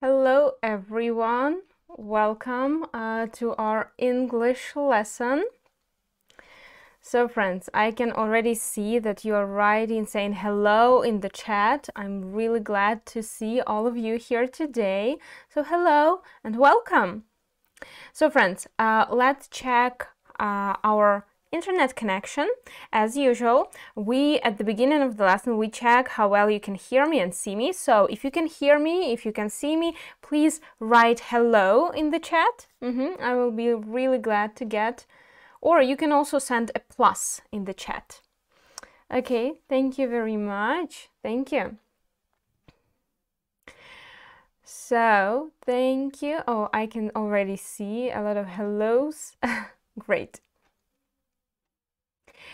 Hello everyone, welcome to our English lesson. So friends, I can already see that you are writing, saying hello in the chat. I'm really glad to see all of you here today. So hello and welcome. So friends, let's check our internet connection. As usual, at the beginning of the lesson, we check how well you can hear me and see me. So if you can hear me, if you can see me, please write hello in the chat. I will be really glad to get, or you can also send a plus in the chat. Okay, thank you very much. Thank you. So, thank you. Oh, I can already see a lot of hellos. Great.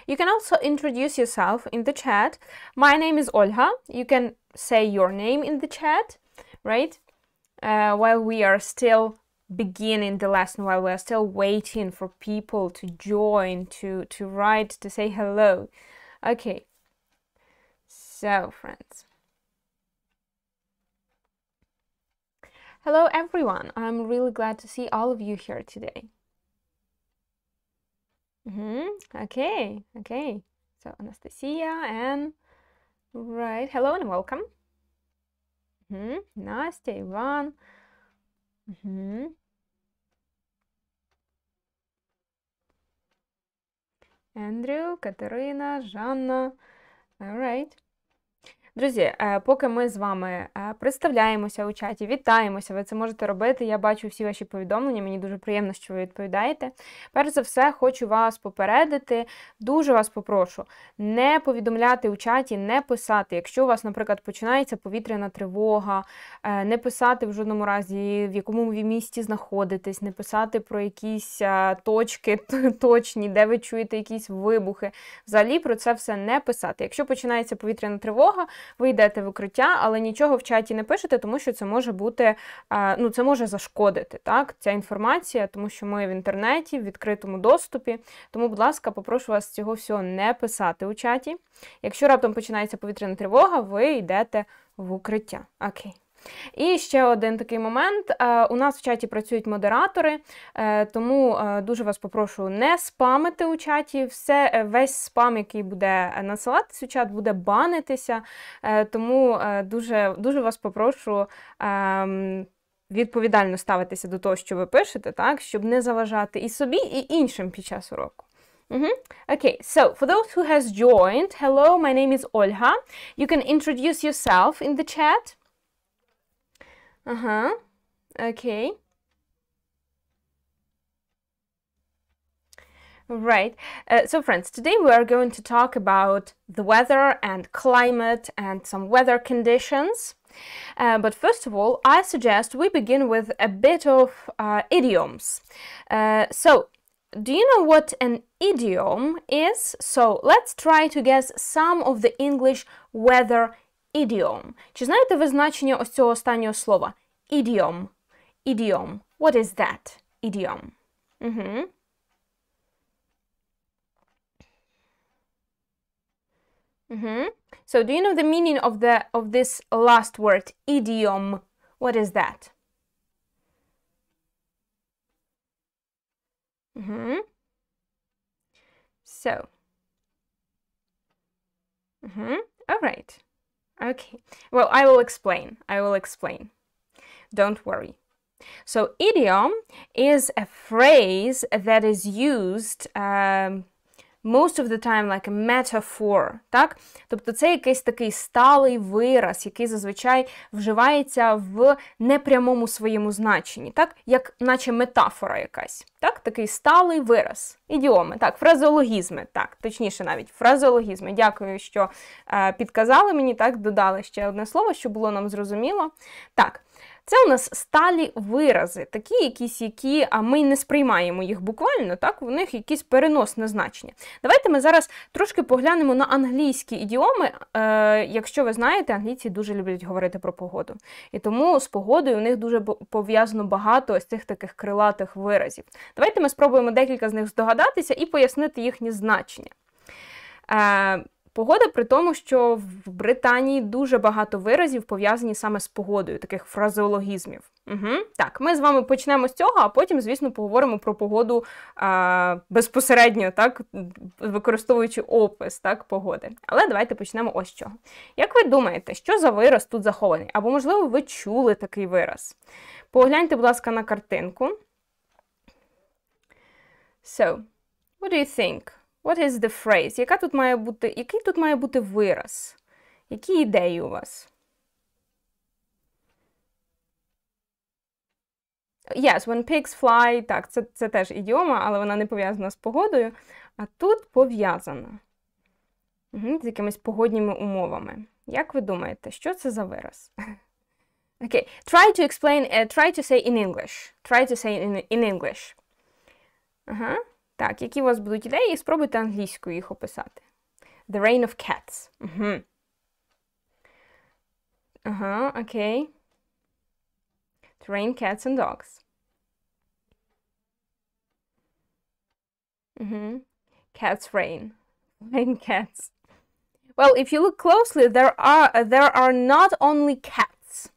You can also introduce yourself in the chat. My name is Olha. You can say your name in the chat, right? While we are still beginning the lesson, while we are still waiting for people to join, to write, to say hello. Okay. So, friends. Hello, everyone. I'm really glad to see all of you here today. Okay. So Anastasia and right. Hello and welcome. Nastya, Ivan. Andrew, Катерина, Жанна. All right. Друзі, поки ми з вами представляємося у чаті, вітаємося, ви це можете робити, я бачу всі ваші повідомлення, мені дуже приємно, що ви відповідаєте. Перш за все, хочу вас попередити, дуже вас попрошу, не повідомляти у чаті, не писати, якщо у вас, наприклад, починається повітряна тривога, не писати в жодному разі, в якому ви місті знаходитесь, не писати про якісь точки точні, де ви чуєте якісь вибухи. Взагалі про це все не писати. Якщо починається повітряна тривога, ви йдете в укриття, але нічого в чаті не пишете, тому що це може бути, це може зашкодити, так, ця інформація, тому що ми в інтернеті, в відкритому доступі. Тому, будь ласка, попрошу вас цього всього не писати у чаті. Якщо раптом починається повітряна тривога, ви йдете в укриття. Окей. І ще один такий момент. У нас в чаті працюють модератори, тому дуже вас попрошу не спамити у чаті. Весь спам, який буде насилатися у чат, буде банитися. Тому дуже вас попрошу відповідально ставитися до того, що ви пишете, так, щоб не заважати і собі, і іншим під час уроку. Okay, so for those who has joined, hello, my name is Olha. You can introduce yourself in the chat. Okay. Right. So friends, today we are going to talk about the weather and climate and some weather conditions. But first of all, I suggest we begin with a bit of idioms. So, do you know what an idiom is? So, let's try to guess some of the English weather idiom. Чи знаєте ви значення ось цього останнього слова? Idiom. Idiom. What is that? Idiom. So do you know the meaning of this last word, idiom? What is that? So. All right. Okay. Well, I will explain. Don't worry. So, idiom is a phrase that is used most of the time like a metaphor, так? Тобто це якийсь такий сталий вираз, який зазвичай вживається в непрямому своєму значенні, так? Як наче метафора якась, так? Такий сталий вираз. Ідіоми, так, фразеологізми, так, точніше навіть, фразеологізми. Дякую, що підказали мені, так, додали ще одне слово, щоб було нам зрозуміло. Так, це у нас сталі вирази, такі якісь, які ми не сприймаємо їх буквально, так, у них якісь переносне значення. Давайте ми зараз трошки поглянемо на англійські ідіоми. Якщо ви знаєте, англійці дуже люблять говорити про погоду. І тому з погодою у них дуже пов'язано багато ось цих таких крилатих виразів. Давайте ми спробуємо декілька з них здогадатися і пояснити їхні значення. Погода при тому, що в Британії дуже багато виразів пов'язані саме з погодою, таких фразеологізмів. Так, ми з вами почнемо з цього, а потім, звісно, поговоримо про погоду безпосередньо, так, використовуючи опис, так, погоди. Але давайте почнемо ось з чого. Як ви думаєте, що за вираз тут захований? Або, можливо, ви чули такий вираз? Погляньте, будь ласка, на картинку. So, what do you think? What is the phrase? Який тут має бути вираз? Які ідеї у вас? Yes, when pigs fly. Так, це теж ідіома, але вона не пов'язана з погодою. А тут пов'язана. З якимись погодніми умовами. Як ви думаєте, що це за вираз? Okay, try to say in English. Try to say in English. Так, які у вас будуть ідеї? Спробуйте англійською їх описати. The rain of cats. Окей. To rain cats and dogs. Cats rain. Rain cats. Well, if you look closely, there are not only cats.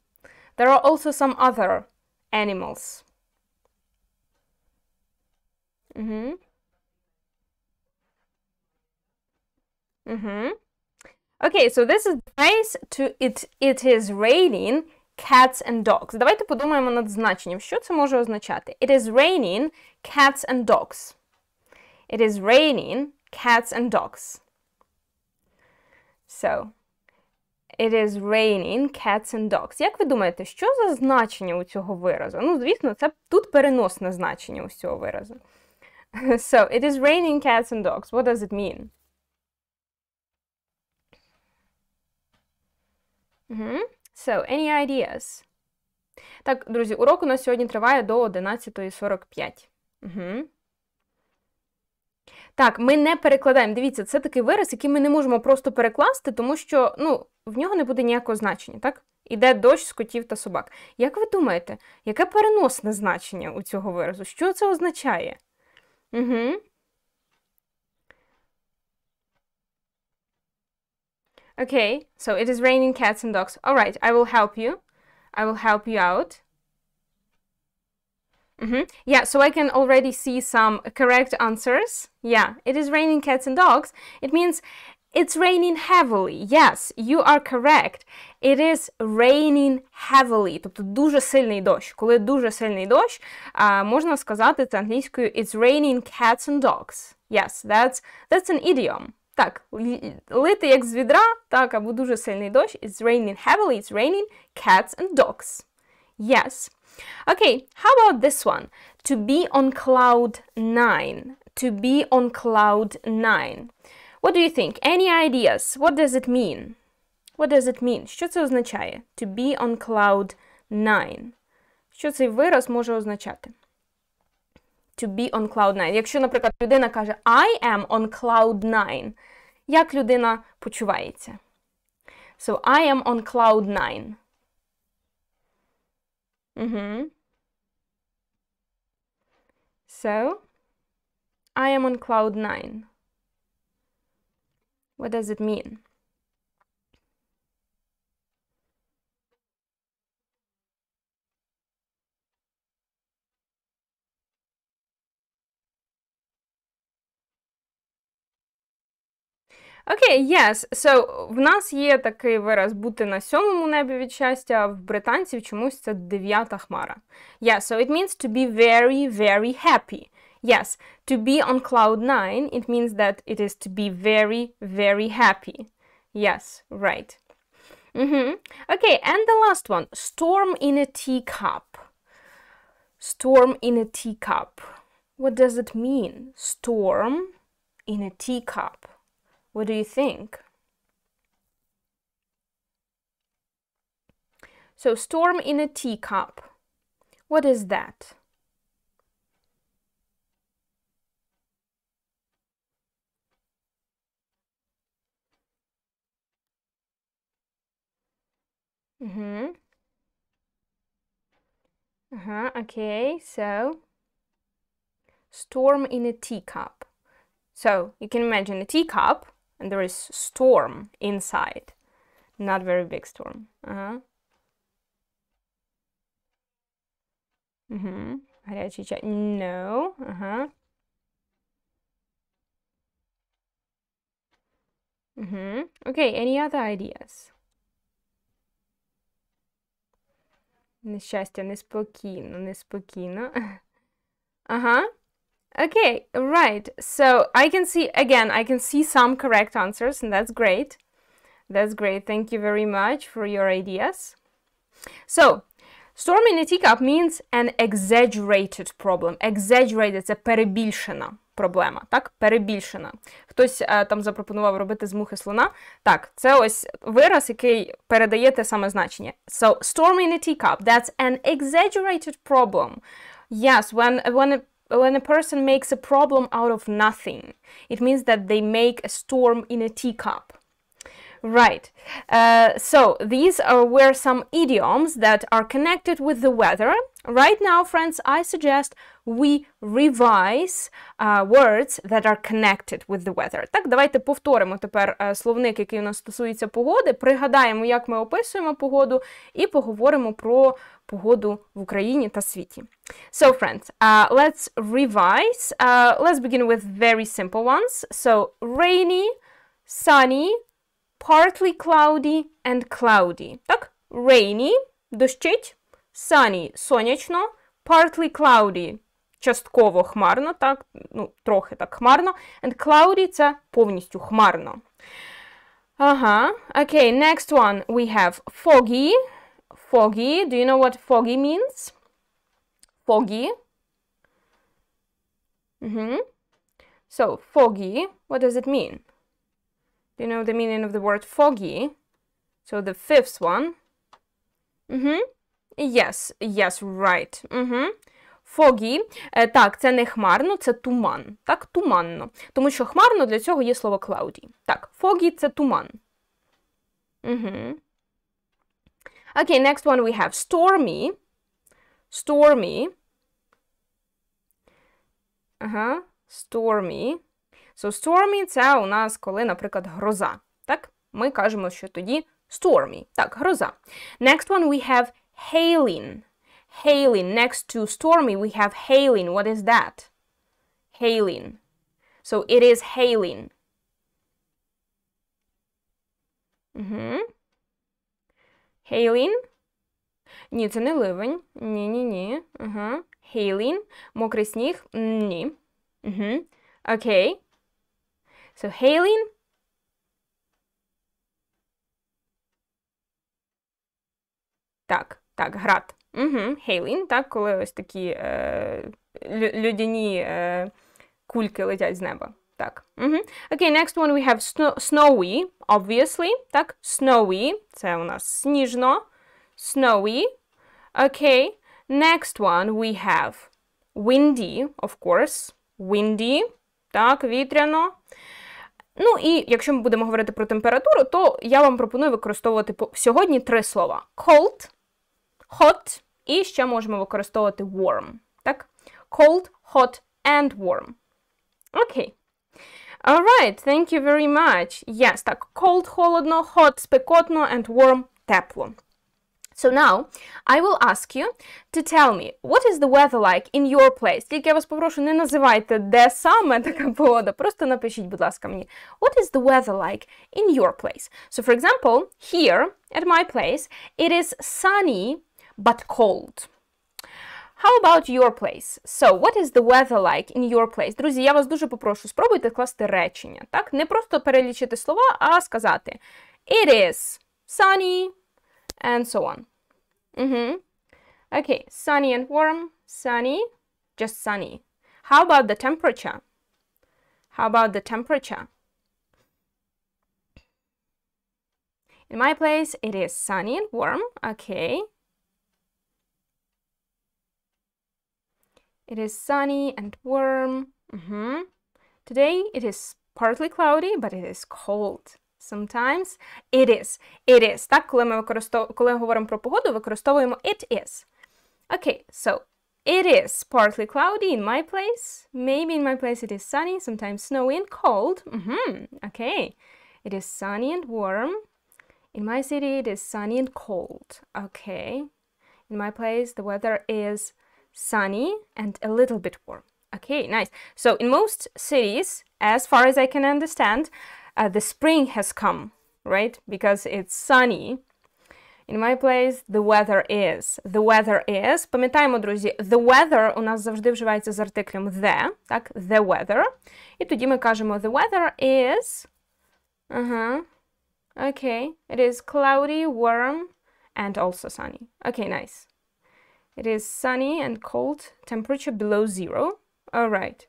There are also some other animals. Okay, so this is the phrase to it is raining cats and dogs. Давайте подумаємо над значенням. Що це може означати? It is raining cats and dogs. It is raining cats and dogs. So, it is raining cats and dogs. Як ви думаєте, що за значення у цього виразу? Ну, звісно, це тут переносне значення у цього виразу. So, it is raining cats and dogs. What does it mean? So, any ideas? Так, друзі, урок у нас сьогодні триває до 11:45. Так, ми не перекладаємо. Дивіться, це такий вираз, який ми не можемо просто перекласти, тому що, в нього не буде ніякого значення, так? Іде дощ з котів та собак. Як ви думаєте, яке переносне значення у цього виразу? Що це означає? Okay, so it is raining cats and dogs. All right, I will help you. I will help you out. Yeah, so I can already see some correct answers. Yeah, it is raining cats and dogs. It means it's raining heavily. Yes, you are correct. It is raining heavily. Тобто дуже сильний дощ. Коли дуже сильний дощ, можна сказати це англійською it's raining cats and dogs. Yes, that's an idiom. Так, лити як з відра, так, або дуже сильний дощ. It's raining heavily, it's raining cats and dogs. Yes. Okay, how about this one? To be on cloud 9. To be on cloud 9. What do you think? Any ideas? What does it mean? What does it mean? Що це означає? To be on cloud 9. Що цей вираз може означати? To be on cloud 9. Якщо, наприклад, людина каже I am on cloud 9. Як людина почувається? So, I am on cloud 9. So, I am on cloud 9. What does it mean? Окей, yes. So, в нас є такий вираз бути на 7-му небі від щастя, а в британців чомусь це 9-та хмара. Yeah, so it means to be very, very happy. Yes, to be on cloud 9, it means that it is to be very, very happy. Yes, right. Okay, and the last one. Storm in a teacup. Storm in a teacup. What does it mean? Storm in a teacup. What do you think? So, storm in a teacup. What is that? Okay, so storm in a teacup. So, you can imagine a teacup, and there is storm inside. Not very big storm. Гарячий чай. No. Okay, any other ideas? Нещастя, неспокійно, неспокійно. Okay, right. So I can see some correct answers, and that's great. That's great. Thank you very much for your ideas. So, storm in a teacup means an exaggerated problem. Exaggerated – це перебільшена проблема, так? Перебільшена. Хтось там запропонував робити з мухи слона. Так, це ось вираз, який передає те саме значення. So, storm in a teacup, that's an exaggerated problem. Yes, when a person makes a problem out of nothing, it means that they make a storm in a teacup. Right. So these were some idioms that are connected with the weather. Right now, friends, I suggest we revise words that are connected with the weather. Так, давайте повторимо тепер словник, який у нас стосується погоди, пригадаємо, як ми описуємо погоду, і поговоримо про погоду в Україні та світі. So, friends, let's revise. Let's begin with very simple ones. So, rainy, sunny, partly cloudy and cloudy. Так? Rainy – дощить, sunny – сонячно, partly cloudy – частково хмарно, так? Ну, трохи так хмарно, and cloudy – це повністю хмарно. Okay, next one we have foggy. Foggy, do you know what foggy means? Foggy. So, foggy, what does it mean? Do you know the meaning of the word foggy? So the fifth one. Yes, right. Foggy. Так, це не хмарно, це туман. Так, туманно. Тому що хмарно для цього є слово cloudy. Так, foggy – це туман. Okay, next one we have stormy. Stormy. Stormy. So, stormy – це у нас, коли, наприклад, гроза. Так? Ми кажемо, що тоді stormy. Так, гроза. Next one we have hailing. Hailing. Next to stormy we have hailing. What is that? Hailing. So, it is hailing. Hailing. Ні, це не ливень. Ні. Hailing. Мокрий сніг. Ні. Okay. So, hailing. Так, град. Hailing, так, коли ось такі людяні кульки летять з неба. Так. Okay, next one we have snowy, obviously. Так, snowy, це у нас сніжно. Snowy. Okay, next one we have windy, of course. Windy. Так, вітряно. Ну і якщо ми будемо говорити про температуру, то я вам пропоную використовувати сьогодні 3 слова. Cold, hot і ще можемо використовувати warm. Так? Cold, hot and warm. Окей. Alright, thank you very much. Yes, так, cold – холодно, hot – спекотно and warm – тепло. So now, I will ask you to tell me, what is the weather like in your place? Тільки я вас попрошу, не називайте, де саме така погода. Просто напишіть, будь ласка, мені. What is the weather like in your place? So, for example, here, at my place, it is sunny, but cold. How about your place? So, what is the weather like in your place? Друзі, я вас дуже попрошу, спробуйте скласти речення. Так? Не просто перелічити слова, а сказати it is sunny, and so on. Okay, sunny and warm, sunny, just sunny. How about the temperature? How about the temperature? In my place, it is sunny and warm, okay. It is sunny and warm. Today, it is partly cloudy, but it is cold. Sometimes it is. It is. Так, коли ми говоримо про погоду, використовуємо it is. Okay, so It is partly cloudy in my place. Maybe in my place it is sunny, sometimes snowy and cold. Okay. It is sunny and warm. In my city, it is sunny and cold. Okay. In my place, the weather is sunny and a little bit warm. Okay, nice. So in most cities, as far as I can understand, the spring has come, right? Because it's sunny. In my place, the weather is. The weather is. Пам'ятаємо, друзі, the weather у нас завжди вживається з артиклем the, так? The weather. І тоді ми кажемо the weather is... Okay. It is cloudy, warm, and also sunny. Okay, nice. It is sunny and cold, temperature below 0. All right.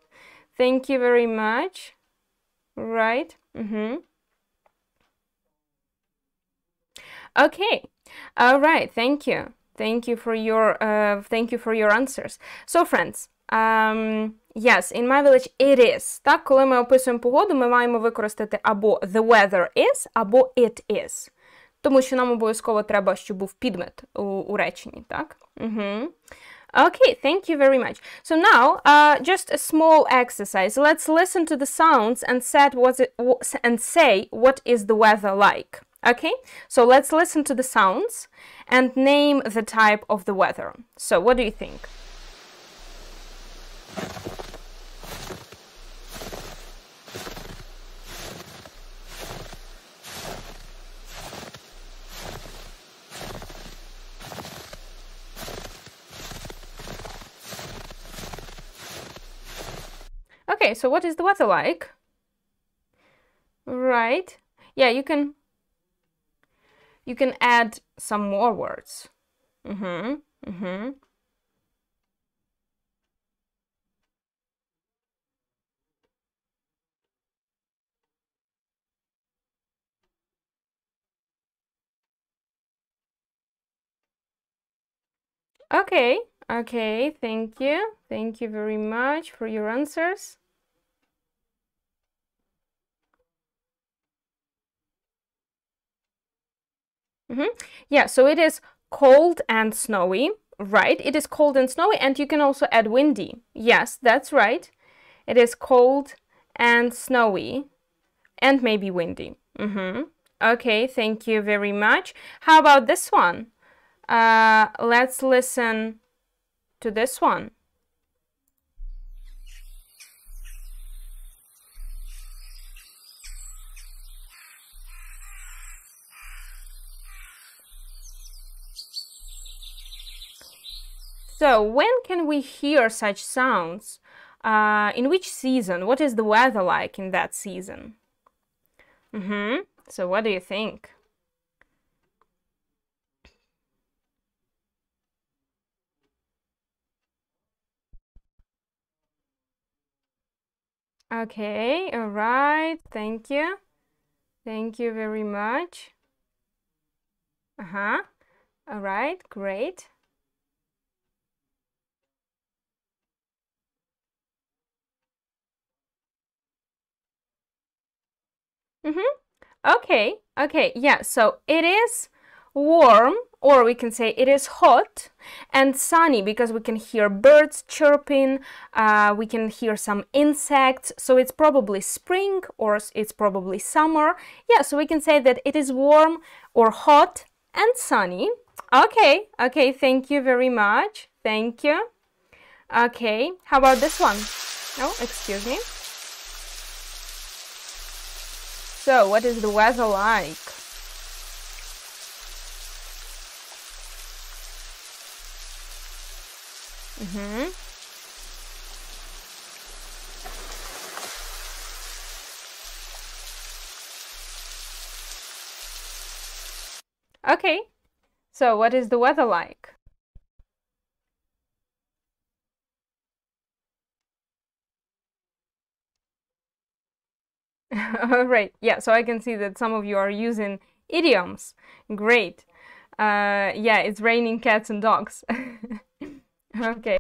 Thank you very much. Right. Okay. All right. Thank you. Thank you for your answers. So, friends, yes, in my village it is. Так, коли ми описуємо погоду, ми маємо використати або the weather is, або it is. Тому що нам обов'язково треба, щоб був підмет у реченні, так? Okay, thank you very much. So now, just a small exercise. Let's listen to the sounds and say what is the weather like. Okay? So let's listen to the sounds and name the type of the weather. So what do you think? Okay, so what is the weather like? Right. Yeah, you can add some more words. Okay, thank you. Thank you very much for your answers. Yeah, so it is cold and snowy, right? It is cold and snowy, and you can also add windy. Yes, that's right. It is cold and snowy, and maybe windy. Okay, thank you very much. How about this one? Let's listen to this one. So, when can we hear such sounds? In which season? What is the weather like in that season? So, what do you think? Okay, all right, thank you. Thank you very much. All right, great. Okay, yeah, so it is warm, or we can say it is hot, and sunny, because we can hear birds chirping, we can hear some insects, so it's probably spring, or it's probably summer. Yeah, so we can say that it is warm, or hot, and sunny. Okay, thank you very much. Thank you. Okay, how about this one? Oh, excuse me. So, what is the weather like? Okay, so what is the weather like? All right, yeah, so I can see that some of you are using idioms. Great. Yeah, it's raining cats and dogs. Okay.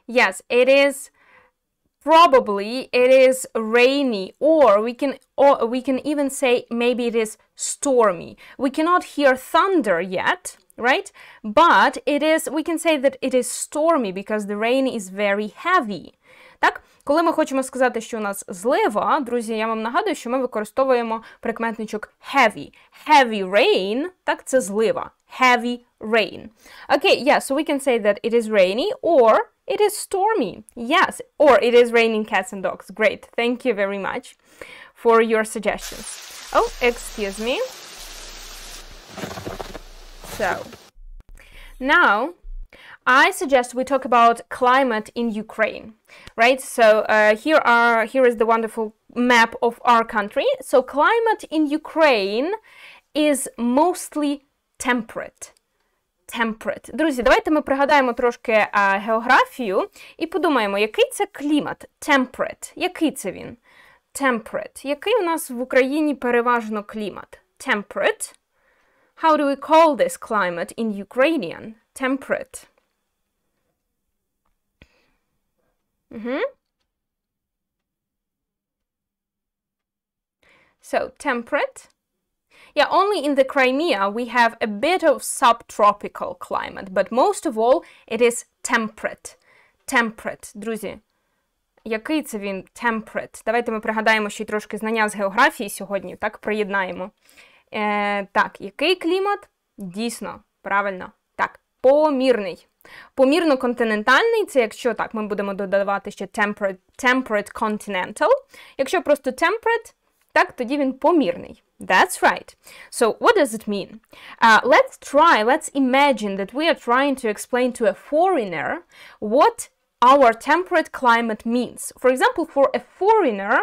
Yes, it is rainy, or we can even say maybe it is stormy. We cannot hear thunder yet, right? But we can say that it is stormy because the rain is very heavy. Так? Коли ми хочемо сказати, що у нас злива, друзі, я вам нагадую, що ми використовуємо прикметничок heavy. Heavy rain, так, це злива. Heavy rain. Okay, yeah, so we can say that it is rainy or it is stormy. Yes, or it is raining cats and dogs. Great, thank you very much for your suggestions. Oh, excuse me. So, now, I suggest we talk about climate in Ukraine, right? So here is the wonderful map of our country. So climate in Ukraine is mostly temperate. Temperate. Друзі, давайте ми пригадаємо трошки географію і подумаємо, який це клімат? Temperate. Який це він? Temperate. Який у нас в Україні переважно клімат? Temperate. How do we call this climate in Ukrainian? Temperate. So, temperate. Yeah, only in the Crimea we have a bit of subtropical climate, but most of all it is temperate. Temperate, друзі. Який це він? Temperate. Давайте ми пригадаємо ще й трошки знання з географії сьогодні, так, приєднаємо. Так, який клімат? Дійсно, правильно. Так, помірний. Помірно-континентальний – це якщо, так, ми будемо додавати ще temperate continental. Якщо просто temperate, так, тоді він помірний. That's right. So, what does it mean? Let's imagine that we are trying to explain to a foreigner what our temperate climate means. For example, for a foreigner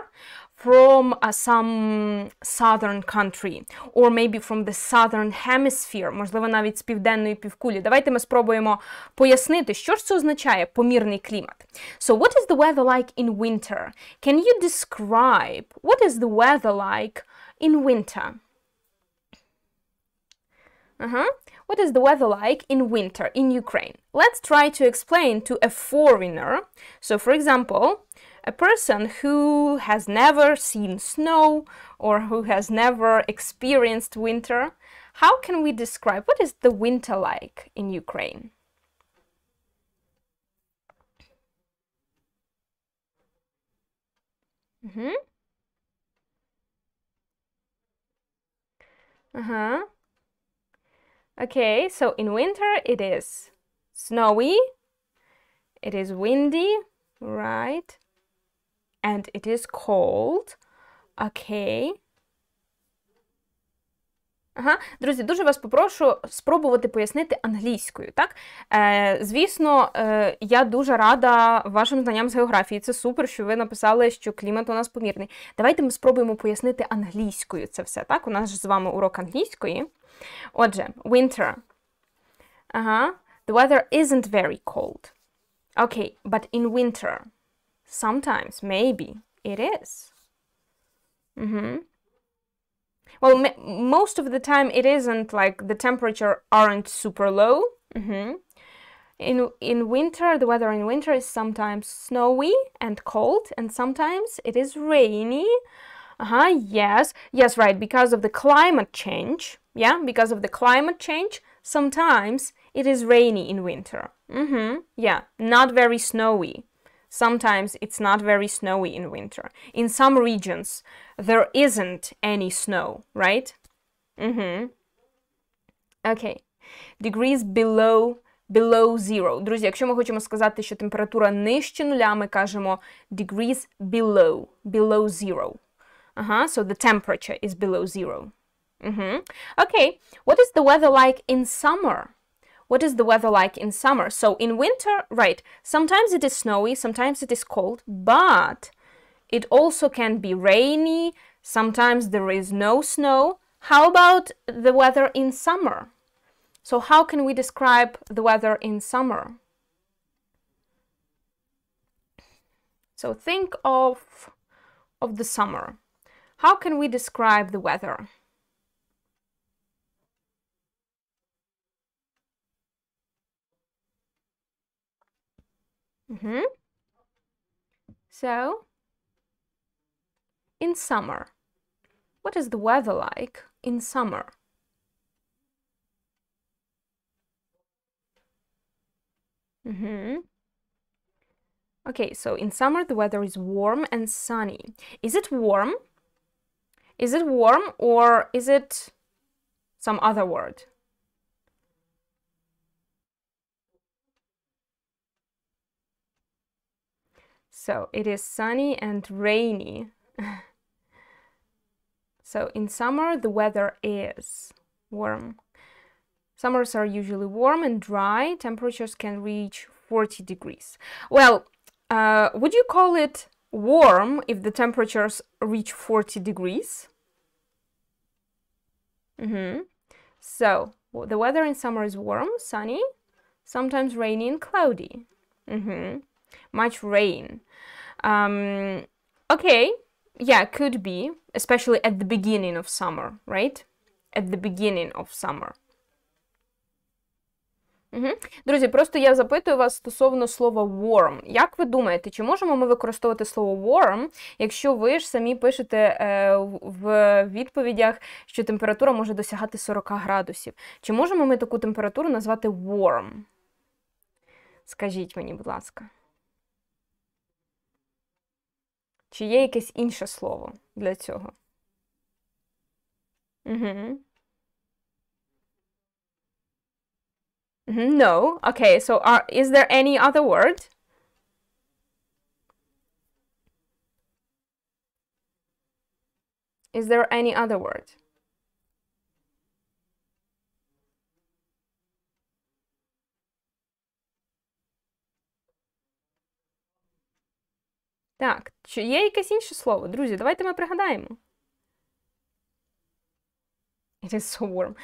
from some southern country, or maybe from the southern hemisphere, можливо, навіть з південної півкулі. Давайте ми спробуємо пояснити, що ж це означає помірний клімат. So, what is the weather like in winter? Can you describe what is the weather like in winter? What is the weather like in winter in Ukraine? Let's try to explain to a foreigner. So, for example, a person who has never seen snow or who has never experienced winter, how can we describe what is the winter like in Ukraine? Okay, so in winter it is snowy, it is windy, right? And it is cold. Okay. Друзі, дуже вас попрошу спробувати пояснити англійською, так? Звісно, я дуже рада вашим знанням з географії. Це супер, що ви написали, що клімат у нас помірний. Давайте ми спробуємо пояснити англійською це все, так? У нас ж з вами урок англійської. Отже, winter. The weather isn't very cold. Okay, but in winter, sometimes, maybe, it is. Well, most of the time it isn't, like, the temperature aren't super low. In winter, the weather in winter is sometimes snowy and cold, and sometimes it is rainy. Yes, right, because of the climate change. Yeah, because of the climate change, sometimes it is rainy in winter. Yeah, not very snowy. Sometimes it's not very snowy in winter. In some regions, there isn't any snow, right? Okay. Degrees below zero. Друзі, якщо ми хочемо сказати, що температура нижче нуля, ми кажемо degrees below zero. So the temperature is below zero. Okay. What is the weather like in summer? What is the weather like in summer? So in winter, right, sometimes it is snowy, sometimes it is cold, but it also can be rainy, sometimes there is no snow. How about the weather in summer? So how can we describe the weather in summer? So think of the summer. How can we describe the weather? So, in summer, what is the weather like in summer? Okay, so in summer the weather is warm and sunny. Is it warm? Is it warm or is it some other word? So it is sunny and rainy. So in summer the weather is warm. Summers are usually warm and dry. Temperatures can reach 40 degrees. Well, would you call it warm if the temperatures reach 40 degrees? So the weather in summer is warm, sunny, sometimes rainy and cloudy. Much rain. Okay, yeah, could be, especially at the beginning of summer, right? At the beginning of summer. Друзі, просто я запитую вас стосовно слова warm. Як ви думаєте, чи можемо ми використовувати слово warm, якщо ви ж самі пишете в відповідях, що температура може досягати 40 градусів? Чи можемо ми таку температуру назвати warm? Скажіть мені, будь ласка. Чи є якесь інше слово для цього? No. Okay, so is there any other word? Is there any other word? Так, чи є якесь інше слово? Друзі, давайте ми пригадаємо. It is so warm.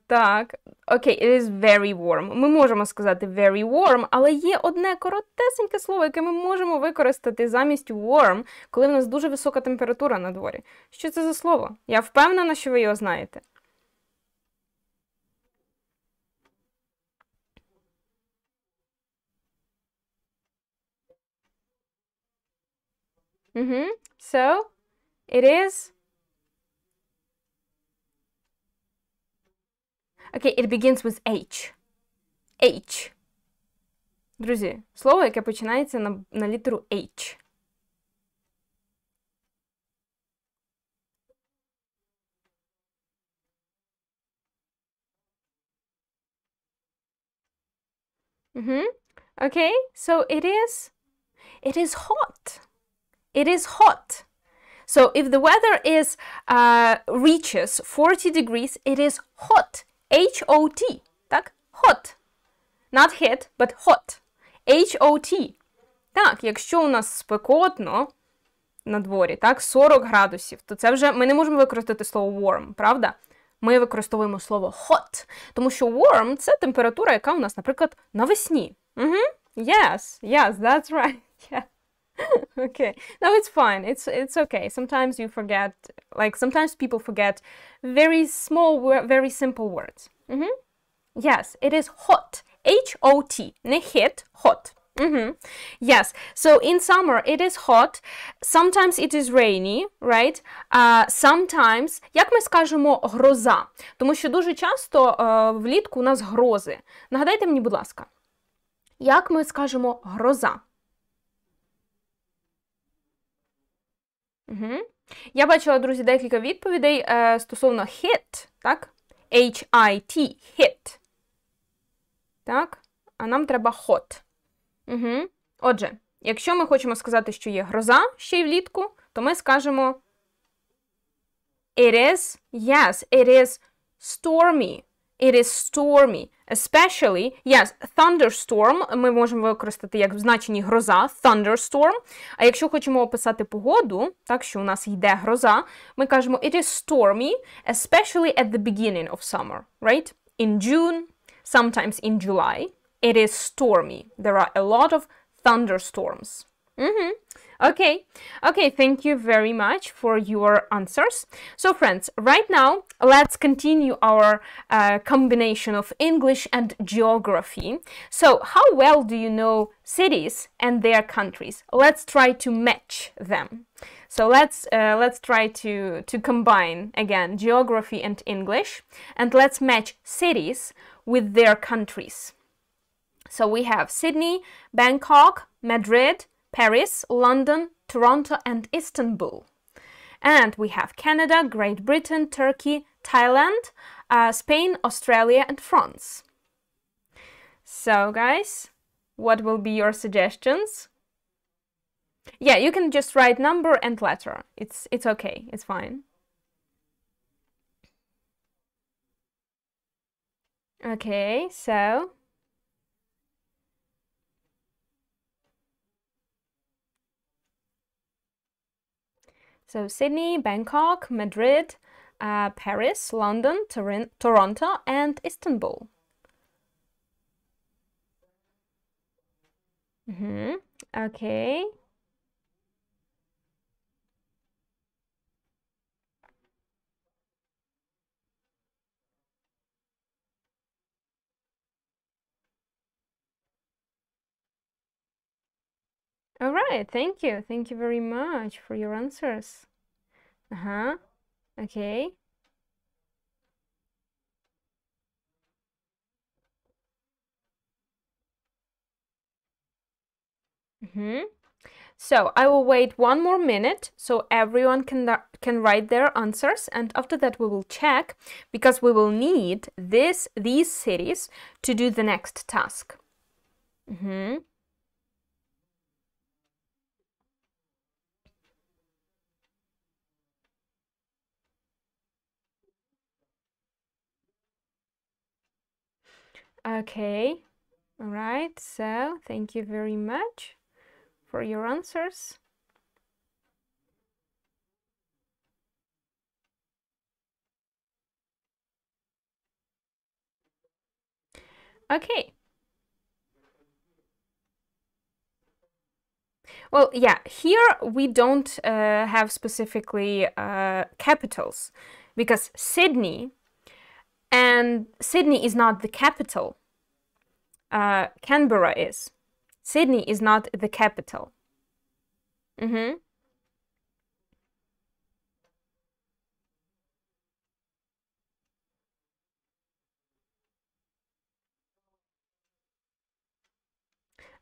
Так, окей, it is very warm. Ми можемо сказати very warm, але є одне коротесеньке слово, яке ми можемо використати замість warm, коли в нас дуже висока температура на дворі. Що це за слово? Я впевнена, що ви його знаєте. So, it is... Okay, it begins with H. H. Друзі, слово, яке починається на літеру H. Okay, so it is hot. It is hot. So if the weather is reaches 40 degrees, it is hot. H-O-T. Так? Hot. Not hit, but hot. H-O-T. Так, якщо у нас спекотно на дворі, так, 40 градусів, то це вже ми не можемо використати слово warm, правда? Ми використовуємо слово hot, тому що warm – це температура, яка у нас, наприклад, навесні. Yes, that's right. Yeah. Okay. No, it's fine. It's okay. Sometimes you forget, like sometimes people forget very small, very simple words. Yes, it is hot. H-O-T. Не hit, hot. Yes. So in summer it is hot. Sometimes it is rainy, right? Sometimes, як ми скажемо, гроза. Тому що дуже часто влітку у нас грози. Нагадайте мені, будь ласка, як ми скажемо гроза? Я бачила, друзі, декілька відповідей стосовно hit, так? H-I-T, hit. Так? А нам треба hot. Отже, якщо ми хочемо сказати, що є гроза ще й влітку, то ми скажемо it is stormy. It is stormy. Especially, yes, thunderstorm ми можемо використати як в значенні гроза, thunderstorm. А якщо хочемо описати погоду, так, що у нас йде гроза, ми кажемо it is stormy, especially at the beginning of summer, right? In June, sometimes in July, it is stormy. There are a lot of thunderstorms. Okay, thank you very much for your answers. So friends, right now, let's continue our combination of English and geography. So how well do you know cities and their countries? Let's try to match them. So let's try to combine, again, geography and English, and let's match cities with their countries. So we have Sydney, Bangkok, Madrid, Paris, London, Toronto, and Istanbul. And we have Canada, Great Britain, Turkey, Thailand, Spain, Australia, and France. So, guys, what will be your suggestions? Yeah, you can just write number and letter. It's okay. It's fine. Okay, So Sydney, Bangkok, Madrid, Paris, London, Toronto, and Istanbul. Okay. All right, thank you. Thank you very much for your answers. Okay. So I will wait 1 more minute so everyone can write their answers, and after that we will check, because we will need these cities to do the next task. Okay, all right, so thank you very much for your answers. Okay. Well, yeah, here we don't have specifically capitals, because Sydney is not the capital. Canberra is. Sydney is not the capital.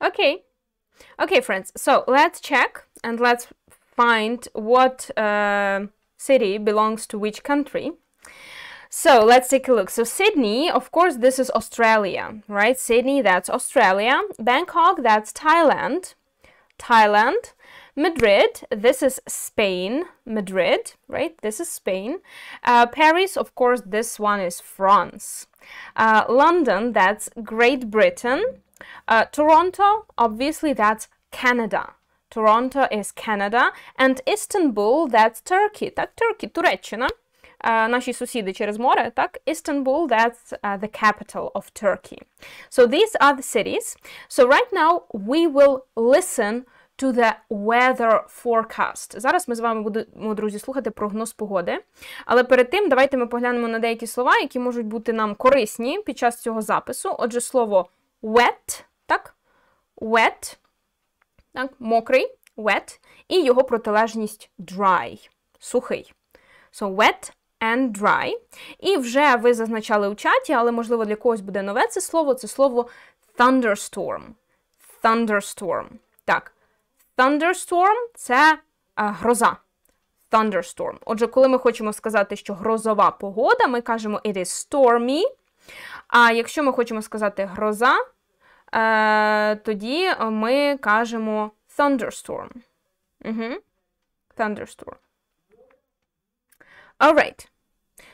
Okay. Okay, friends, so let's check and let's find what city belongs to which country. So let's take a look. So Sydney, of course, this is Australia, right? Sydney, that's Australia. Bangkok, that's Thailand. Madrid, this is Spain. Madrid, right? This is Spain. Paris, of course, this one is France. London, that's Great Britain. Toronto, obviously, that's Canada. Toronto is Canada. And Istanbul, that's Turkey. Так, Turkey, Туреччина. Наші сусіди через море, так? Istanbul, that's the capital of Turkey. So these are the cities. So right now we will listen to the weather forecast. Зараз ми з вами будемо, друзі, слухати прогноз погоди. Але перед тим давайте ми поглянемо на деякі слова, які можуть бути нам корисні під час цього запису. Отже, слово wet, так? Wet, так? Мокрий, wet, і його протилежність dry, сухий. So wet and dry. І вже ви зазначали у чаті, але, можливо, для когось буде нове це слово thunderstorm. Thunderstorm. Так. Thunderstorm – це гроза. Thunderstorm. Отже, коли ми хочемо сказати, що грозова погода, ми кажемо it is stormy. А якщо ми хочемо сказати гроза, тоді ми кажемо thunderstorm. Thunderstorm. Alright.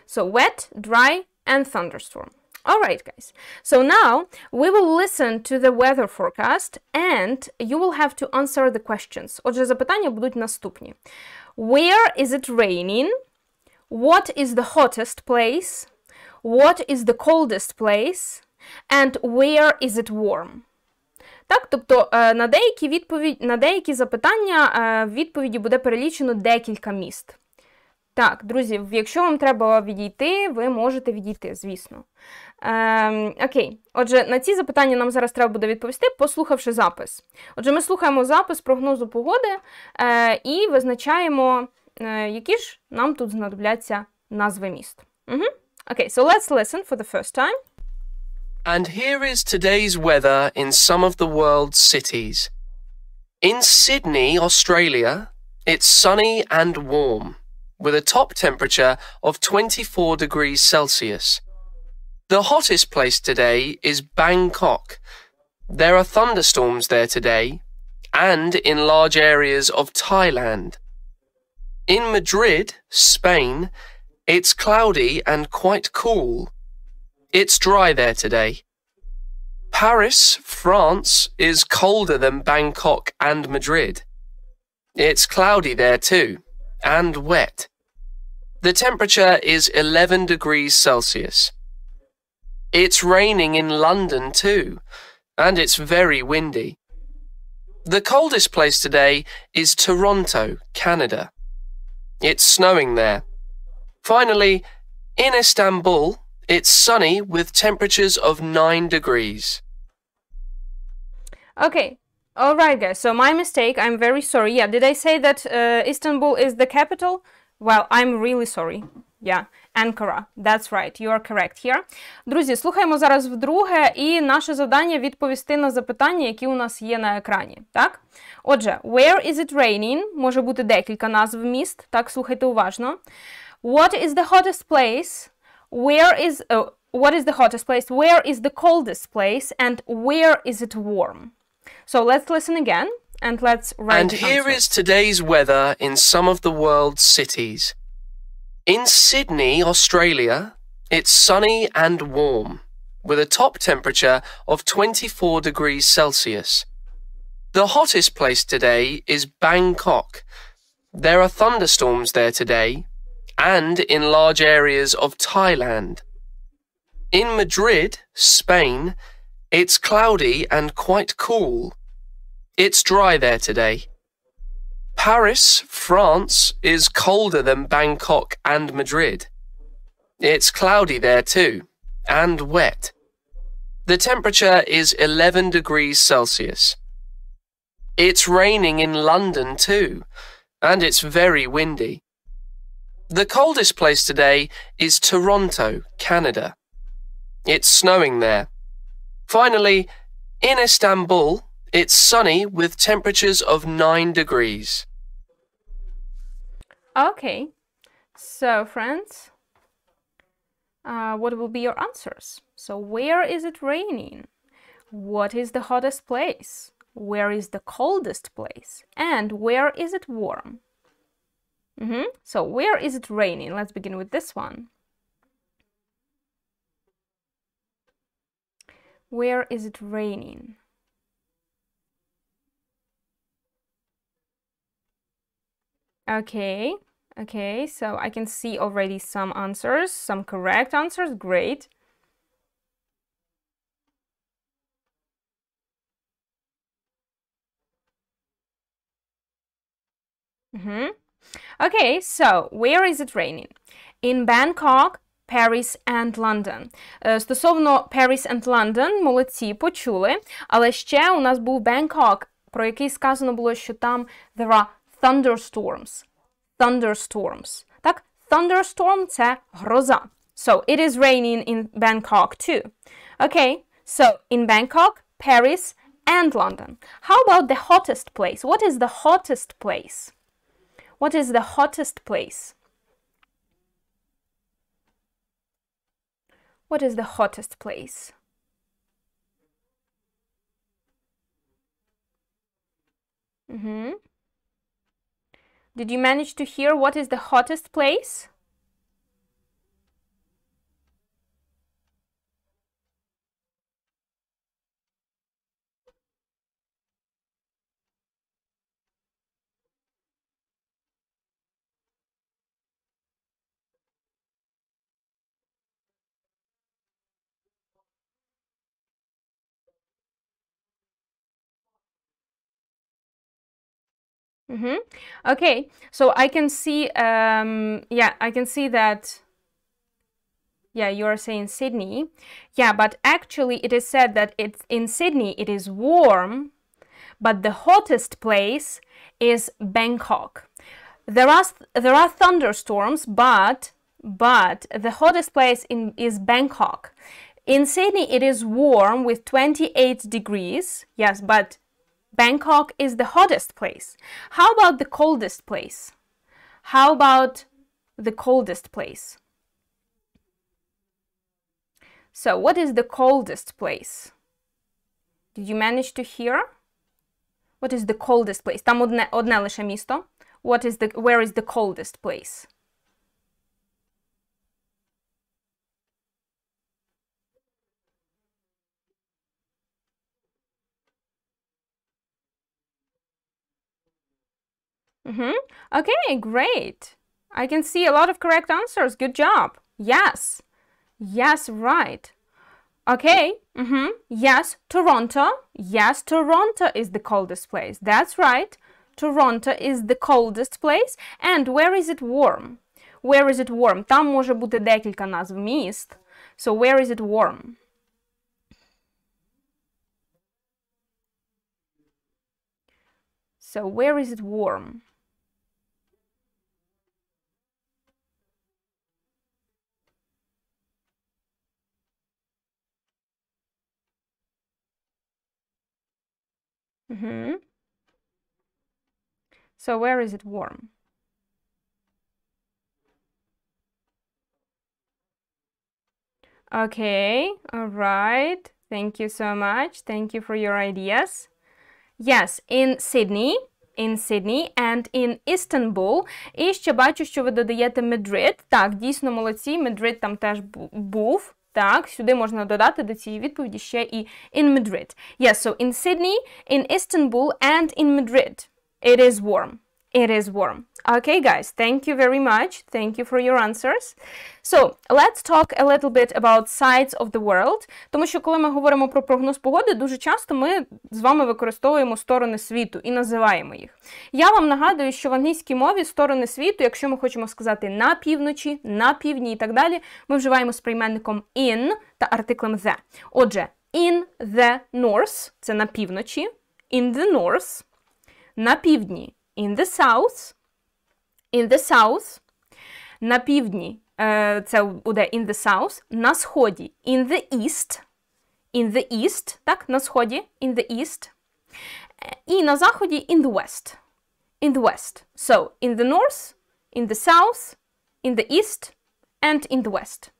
So wet, dry, and thunderstorm. Alright, guys. So now we will listen to the weather forecast and you will have to answer the questions. Отже, запитання будуть наступні. Where is it raining? What is the hottest place? What is the coldest place? And where is it warm? Так, тобто на деякі запитання в відповіді буде перелічено декілька міст. Так, друзі, якщо вам треба відійти, ви можете відійти, звісно. Окей, отже, на ці запитання нам зараз треба буде відповісти, послухавши запис. Отже, ми слухаємо запис прогнозу погоди і визначаємо, які ж нам тут знадобляться назви міст. Окей, so let's listen for the first time. And here is today's weather in some of the world's cities. In Sydney, Australia, it's sunny and warm, with a top temperature of 24 degrees Celsius. The hottest place today is Bangkok. There are thunderstorms there today, and in large areas of Thailand. In Madrid, Spain, it's cloudy and quite cool. It's dry there today. Paris, France, is colder than Bangkok and Madrid. It's cloudy there too, and wet. The temperature is 11 degrees Celsius. It's raining in London too, and it's very windy. The coldest place today is Toronto, Canada. It's snowing there. Finally, in Istanbul, it's sunny with temperatures of 9 degrees. Okay, alright guys, so my mistake, I'm very sorry. Yeah, did I say that Istanbul is the capital? Well, I'm really sorry. Yeah, Ankara, that's right, you are correct here. Друзі, слухаємо зараз вдруге, і наше завдання відповісти на запитання, які у нас є на екрані, так? Отже, where is it raining? Може бути декілька назв міст, так, слухайте уважно. What is the hottest place? What is the hottest place? Where is the coldest place? And where is it warm? So let's listen again and let's write And the here answer. is today's weather in some of the world's cities. In Sydney, Australia, it's sunny and warm, with a top temperature of 24 degrees Celsius. The hottest place today is Bangkok. There are thunderstorms there today, and in large areas of Thailand. In Madrid, Spain, it's cloudy and quite cool. It's dry there today. Paris, France, is colder than Bangkok and Madrid. It's cloudy there too, and wet. The temperature is 11 degrees Celsius. It's raining in London too, and it's very windy. The coldest place today is Toronto, Canada. It's snowing there. Finally, in Istanbul, it's sunny with temperatures of 9 degrees. Okay, so friends, what will be your answers? So where is it raining? What is the hottest place? Where is the coldest place? And where is it warm? So where is it raining? Let's begin with this one. Where is it raining? Okay, so I can see already some answers, some correct answers, great. Okay, so where is it raining? In Bangkok, Paris and London. Стосовно Paris and London, молодці, почули. Але ще у нас був Bangkok, про який сказано було, що там there are thunderstorms. Thunderstorms. Так? Thunderstorm – це гроза. So, it is raining in Bangkok too. Okay, so in Bangkok, Paris and London. How about the hottest place? What is the hottest place? What is the hottest place? What is the hottest place? Did you manage to hear what is the hottest place? Okay, so I can see, I can see that, you are saying Sydney. Yeah, but actually it is said that it's in Sydney it is warm, but the hottest place is Bangkok. There are thunderstorms, but the hottest place is Bangkok. In Sydney, it is warm with 28 degrees. Yes, but Bangkok is the hottest place. How about the coldest place? How about the coldest place? So, what is the coldest place? Did you manage to hear? What is the coldest place? Там одне лише місто. Where is the coldest place? Okay, great. I can see a lot of correct answers. Good job. Yes. Yes, right. Okay. Yes, Toronto. Yes, Toronto is the coldest place. That's right. Toronto is the coldest place. And where is it warm? Where is it warm? Там може бути декілька назв міст. So where is it warm? So where is it warm? So where is it warm? Okay, all right. Thank you so much. Thank you for your ideas. Yes, in Sydney, and in Istanbul. І ще бачу, що ви додаєте Madrid. Так, дійсно молодці, Madrid там теж був. Так, сюди можна додати до цієї відповіді ще і in Madrid. Yes, so in Sydney, in Istanbul, and in Madrid, it is warm. It is warm. Okay, guys, thank you very much. Thank you for your answers. So, let's talk a little bit about sides of the world. Тому що, коли ми говоримо про прогноз погоди, дуже часто ми з вами використовуємо сторони світу і називаємо їх. Я вам нагадую, що в англійській мові сторони світу, якщо ми хочемо сказати на півночі, на півдні і так далі, ми вживаємо з прийменником in та артиклем the. Отже, in the north – це на півночі, in the north, на півдні, in the south, на півдні, це буде in the south, на сході, in the east, так, на сході, in the east, і на заході, in the west. So, in the north, in the south, in the east, and in the west.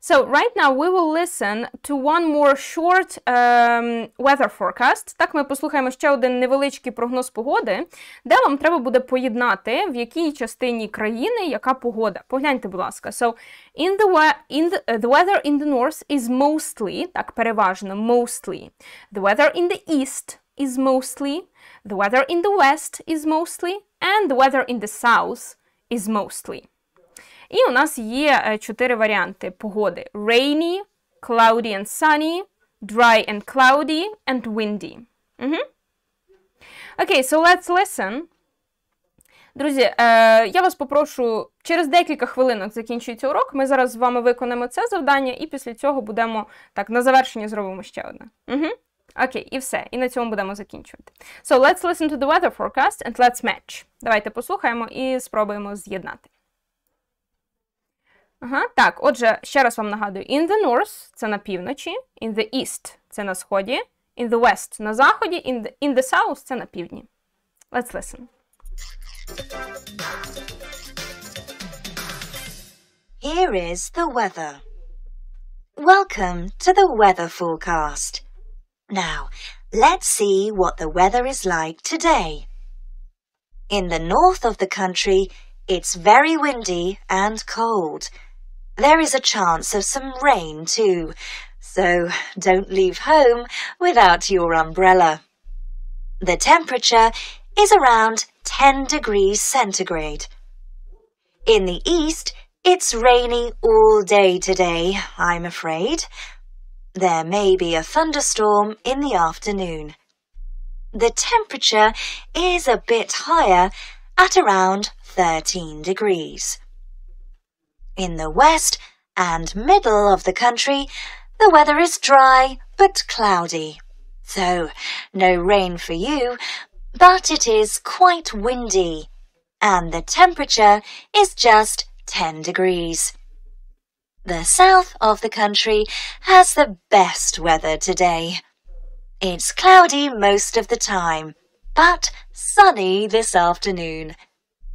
So, right now we will listen to one more short weather forecast. Так, ми послухаємо ще один невеличкий прогноз погоди, де вам треба буде поєднати, в якій частині країни яка погода. Погляньте, будь ласка. So, the weather in the north is mostly, так, переважно, mostly. The weather in the east is mostly. The weather in the west is mostly. And the weather in the south is mostly. І у нас є 4 варіанти погоди. Rainy, cloudy and sunny, dry and cloudy, and windy. Okay, so let's listen. Друзі, я вас попрошу, через декілька хвилинок закінчується урок. Ми зараз з вами виконаємо це завдання, і після цього будемо, так, на завершення зробимо ще одне. Окей, і все. І на цьому будемо закінчувати. So, let's listen to the weather forecast and let's match. Давайте послухаємо і спробуємо з'єднати. Так, отже, ще раз вам нагадую. In the north – це на півночі, in the east – це на сході, in the west – на заході, in the south – це на півдні. Let's listen. Here is the weather. Welcome to the weather forecast. Now, let's see what the weather is like today. In the north of the country, it's very windy and cold. There is a chance of some rain too, so don't leave home without your umbrella. The temperature is around 10 degrees centigrade. In the east, it's rainy all day today, I'm afraid. There may be a thunderstorm in the afternoon. The temperature is a bit higher at around 13 degrees. In the west and middle of the country, the weather is dry but cloudy. So, no rain for you, but it is quite windy, and the temperature is just 10 degrees. The south of the country has the best weather today. It's cloudy most of the time, but sunny this afternoon.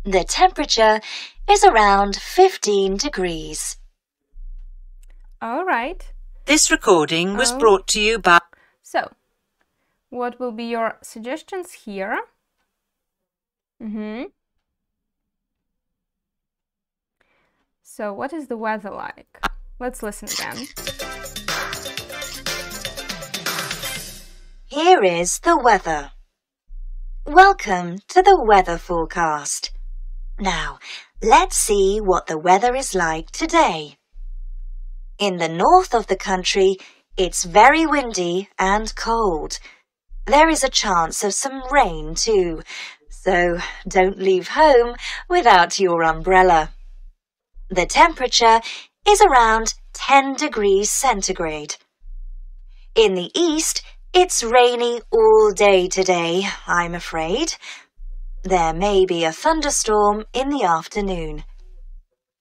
The temperature is around 15 degrees. All right. This recording was brought to you by... So, what will be your suggestions here? So, what is the weather like? Let's listen again. Here is the weather. Welcome to the weather forecast. Now, let's see what the weather is like today. In the north of the country, it's very windy and cold. There is a chance of some rain too, so don't leave home without your umbrella. The temperature is around 10 degrees centigrade. In the east, it's rainy all day today, I'm afraid. There may be a thunderstorm in the afternoon.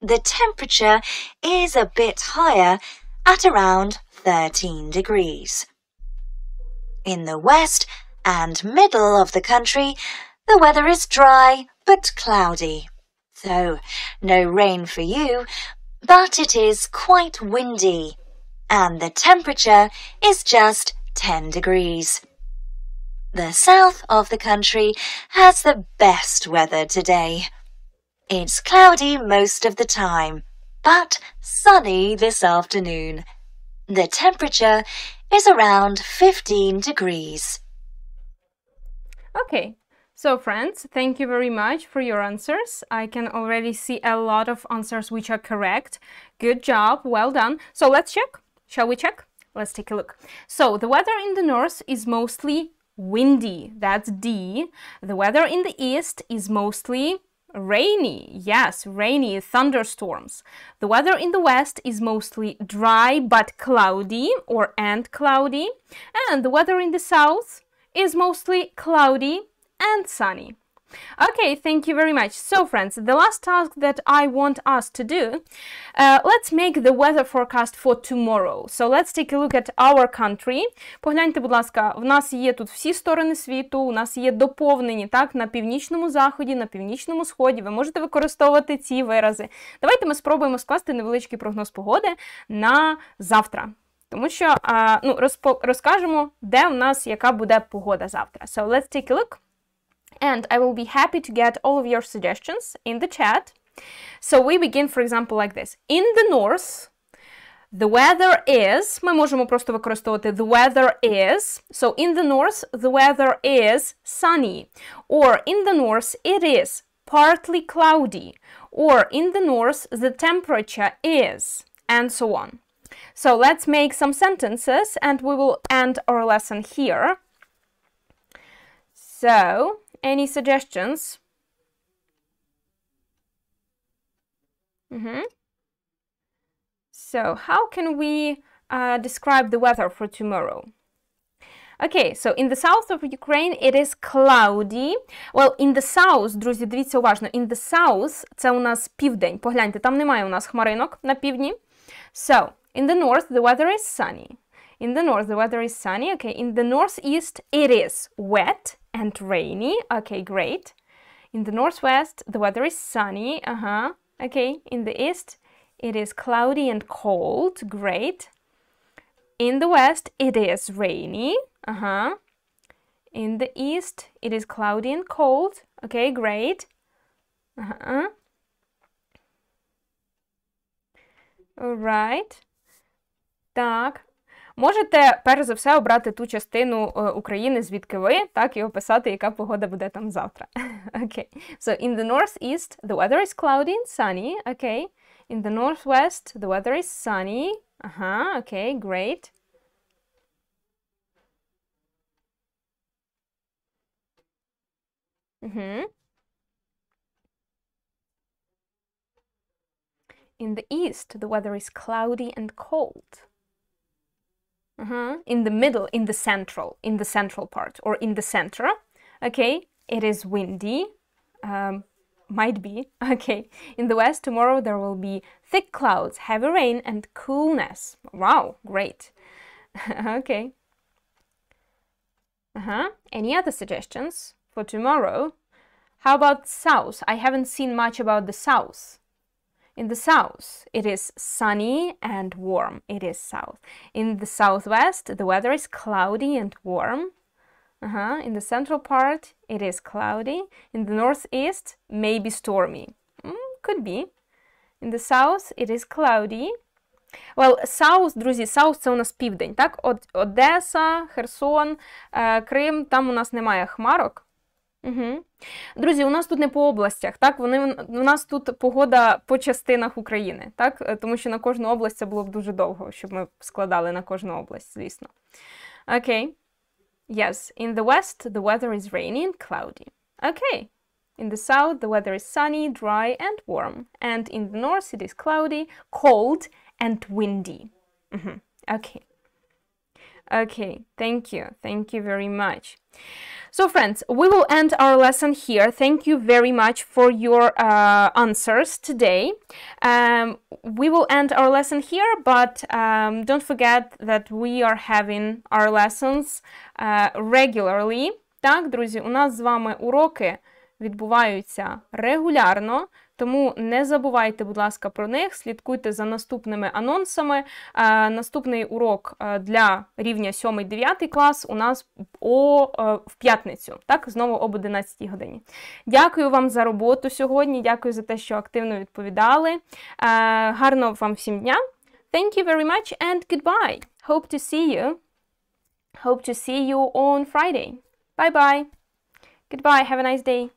The temperature is a bit higher at around 13 degrees. In the west and middle of the country, the weather is dry but cloudy. So, no rain for you, but it is quite windy, and the temperature is just 10 degrees. The south of the country has the best weather today. It's cloudy most of the time, but sunny this afternoon. The temperature is around 15 degrees. Okay, so friends, thank you very much for your answers. I can already see a lot of answers which are correct. Good job, well done. So let's check. Shall we check? Let's take a look. So the weather in the north is mostly windy. That's D. The weather in the east is mostly rainy. Yes, rainy, thunderstorms. The weather in the west is mostly dry but cloudy and cloudy. And the weather in the south is mostly cloudy and sunny. Okay, thank you very much. So friends, the last task that I want us to do, let's make the weather forecast for tomorrow. So let's take a look at our country. Погляньте, будь ласка, в нас є тут всі сторони світу, у нас є доповнені, так, на північному заході, на північному сході. Ви можете використовувати ці вирази. Давайте ми спробуємо скласти невеличкий прогноз погоди на завтра. Тому що, розкажемо, де у нас яка буде погода завтра. So let's take a look. And I will be happy to get all of your suggestions in the chat. So we begin, for example, like this. In the north, the weather is, ми можемо просто використовувати the weather is. So in the north, the weather is sunny. Or in the north, it is partly cloudy. Or in the north, the temperature is, and so on. So let's make some sentences and we will end our lesson here. So, any suggestions? So, how can we describe the weather for tomorrow? Okay, so in the south of Ukraine it is cloudy. Well, in the south, друзі, дивіться уважно, in the south це у нас південь. Погляньте, там немає у нас хмаринок на півдні. So, in the north the weather is sunny. In the north the weather is sunny. Okay, in the northeast it is wet and rainy. Okay, great. In the northwest the weather is sunny. Okay, in the east it is cloudy and cold. Great. In the west it is rainy. In the east it is cloudy and cold. Okay, great. Alright. Так. Можете, перш за все, обрати ту частину України, звідки ви, так, і описати, яка погода буде там завтра. Okay. So, in the northeast, the weather is cloudy and sunny. Okay. In the northwest, the weather is sunny. Okay, great. In the east, the weather is cloudy and cold. In the middle, in the central part, or in the center, okay, it is windy. Might be. Okay. In the west, tomorrow there will be thick clouds, heavy rain, and coolness. Wow, great. Okay. Any other suggestions for tomorrow? How about south? I haven't seen much about the south. In the south, it is sunny and warm. It is south. In the southwest, the weather is cloudy and warm. In the central part, it is cloudy. In the northeast, maybe stormy. Could be. In the south, it is cloudy. Well, south, друзі, south – це у нас південь, так? Одеса, Херсон, Крим, там у нас немає хмарок. Друзі, у нас тут не по областях, так? У нас тут погода по частинах України, так? Тому що на кожну область це було б дуже довго, щоб ми складали на кожну область, звісно. Okay. Yes, in the west, the weather is rainy and cloudy. Okay. In the south, the weather is sunny, dry, and warm. And in the north, it is cloudy, cold, and windy. Okay. Okay, thank you. Thank you very much. So, friends, we will end our lesson here. Thank you very much for your answers today. We will end our lesson here, but don't forget that we are having our lessons regularly. Так, друзі, у нас з вами уроки відбуваються регулярно, тому не забувайте, будь ласка, про них, слідкуйте за наступними анонсами. Наступний урок для рівня 7-9 клас у нас в п'ятницю, так, знову об 11 годині. Дякую вам за роботу сьогодні, дякую за те, що активно відповідали. Гарного вам всім дня. Thank you very much and goodbye. Hope to see you. Hope to see you on Friday. Bye-bye. Goodbye. Have a nice day.